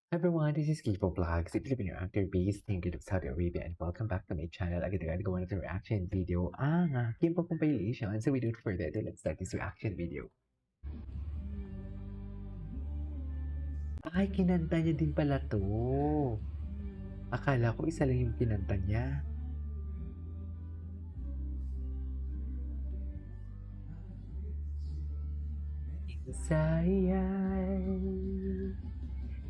Everyone, this is Kipo Vlogs, a Filipino actor based in Gulf, Saudi Arabia, and welcome back to my channel. Agad-agad gawa na reaction video ang aking compilation. So without further ado, let's start this reaction video. Ay, kinanta niya din pala to. Akala ko isa lang yung kinanta niya. Inside,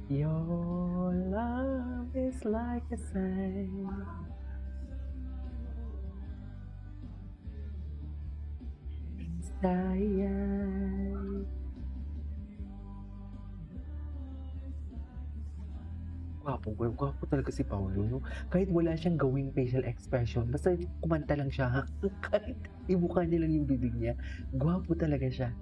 your love is like a sign. Inside. Gwapo talaga si Paulo, no? Kahit wala siyang gawing facial expression, basta kumanta lang siya, kahit imukha niya lang yung bibig niya, gwapo talaga siya.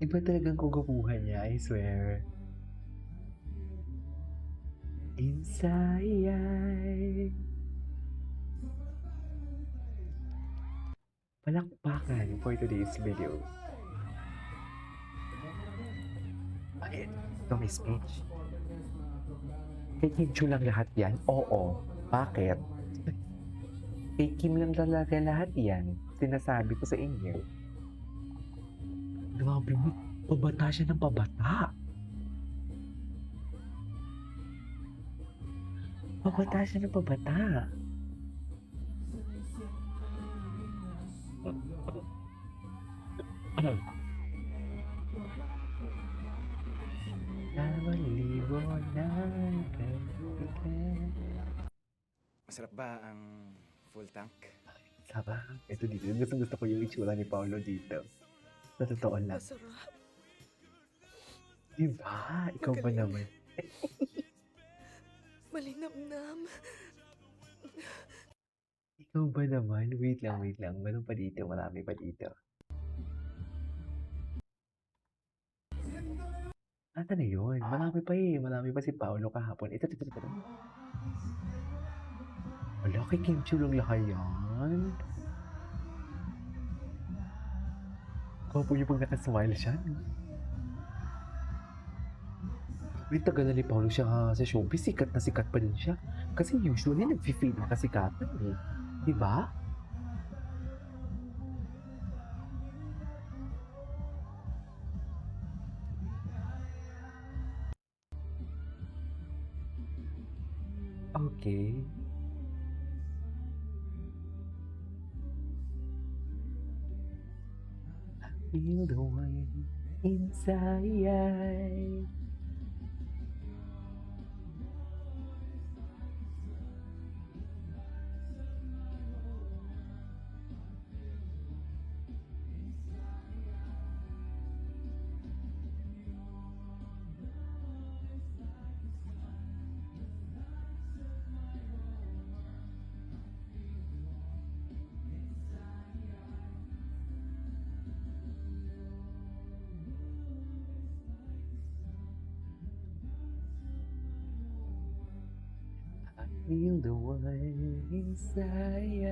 Iba talagang kagwapuhan niya, I swear. Inside. Palakpakan for today's video. Bakit? Ito may speech. Kay Kim Chu lang lahat yan? Oo. Bakit? Kay Kim lang talaga lahat yan. Sinasabi ko sa inyo. Grabe mo, pabata siya ng pabata. Pabata siya ng pabata. Masarap ba ang full tank? Sarap. Ito dito. Gusto ko yung itsura ni Paolo dito. Sa totoo lang. Masarap. Diba? Ikaw ba naman? Malinamnam. Ikaw ba naman? Wait lang. Meron pa dito. Marami pa dito. Ata na yun? Marami pa eh. Marami pa si Paolo kahapon. Ito. Wala, kay Kim Chu lang lahat yan. Kapo niyo pag nakasmile siya. May tagal na ni Paolo siya sa showbiz. Sikat na sikat pa din siya. Kasi usually nag-fade na kasikatan eh. Diba? Okay. Feel the one inside. Feel the one inside.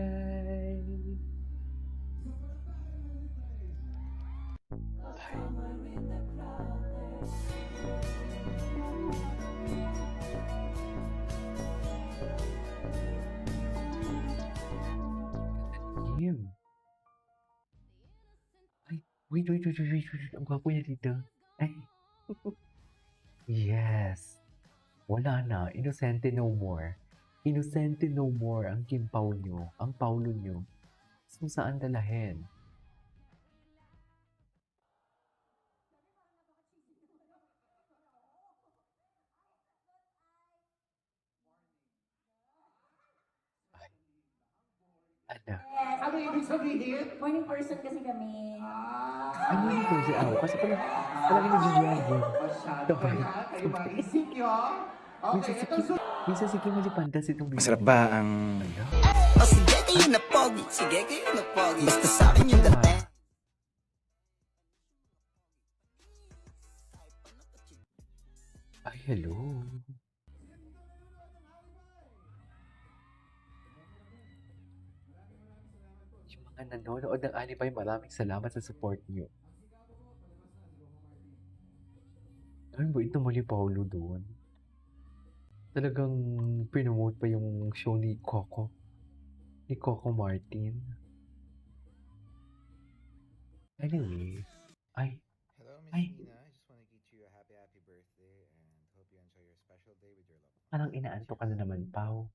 Kim. Ay, wait. Ang gwapo niya dito. Ay. Yes. Wala na. Inosente no more. Inosente no more ang Kim Pao nyo. Ang Paulo nyo. So, saan dalahin? Ay. Ano? Ano ibig sabihin? Morning person kasi kami. Ano yung person? Kasi palagi nag-jogging. Masyado kaya kayo maisip nyo. Okay, ito Minsan si Kim malipantas itong video. Masarap ba ang... O sige kayo na pogi, sige kayo na pogi. Basta sa akin yung dati. Ay, hello. Yung mga nanonood ng Anipay, maraming salamat sa support niyo. Ay, bait naman ni Paolo doon. Talagang pinomote pa yung show ni Coco. Ni Coco Martin. Anyway. Ay, Hello, Miss Ay. Nina. I just want to greet you a happy birthday and hope you enjoy your special day with your loved ones. parang inaantok ka na naman, Pao.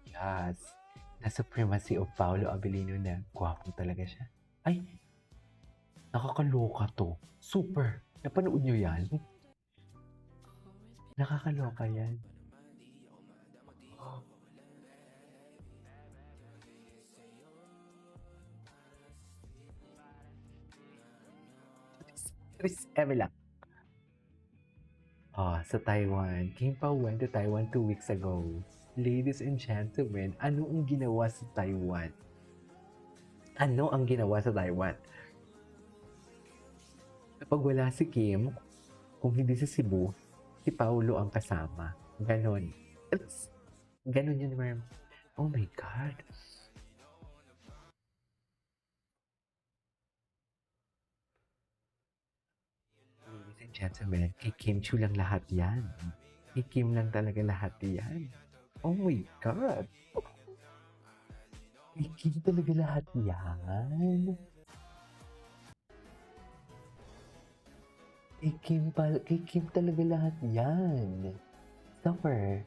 Yes. The supremacy of Paolo Abilino na gwapong talaga siya. Ay, nakakaloka to. Super. Napanood nyo yan? Nakakaloka yan. Oh. Chris Emila. Sa Taiwan. Kim Pao went to Taiwan 2 weeks ago. Ladies and gentlemen, ano ang ginawa sa Taiwan? Ano ang ginawa sa Taiwan? Kapag wala si Kim, kung hindi si Cebu, si Paulo ang kasama. Ganon. Ganon yun, ma'am. Oh my God. Ladies and gentlemen, kay Kim Chu lang lahat yan. Kay Kim lang talaga lahat yan. Oh my God. Kay Kim talaga lahat yan. Kay Kim talaga lahat yan. Summer.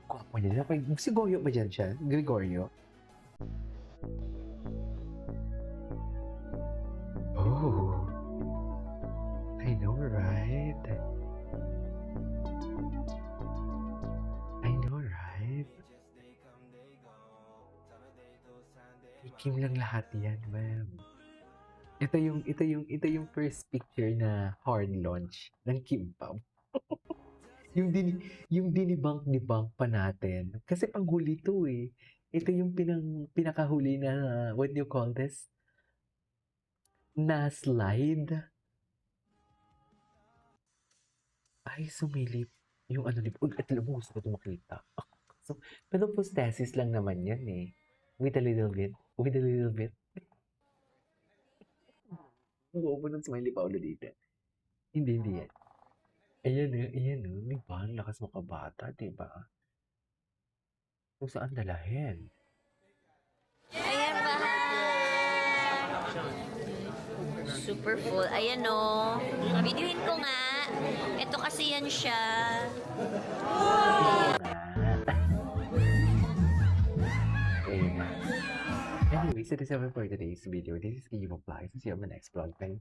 Gwapo niya. Si Goyo ba dyan siya? Gregorio? Oh. I know, right? I know, right? Kay Kim lang lahat yan, ma'am. Ito yung first picture na hard launch ng Kim Pao. yung dinibunk pa natin. Kasi panghuli to eh. Ito yung pinakahuli na, what do you call this? Na slide. Ay, sumilip. Yung ano ni... Uy, at alam mo, gusto ko ito makita. So, pero prosthesis lang naman yan eh. With a little bit. With a little bit. Oo po ng smiley pa ulo dito. Hindi yan. Ayan o. Diba? Ang lakas makabata, diba? Kung saan dalahin? Ayan ba? Super full. Ayan o. Videoin ko nga. Ito kasi yan siya. Ayun na. Anyway, so this is it for today's video. This is Guillermo Vlogs. See you on the next vlog. Bye.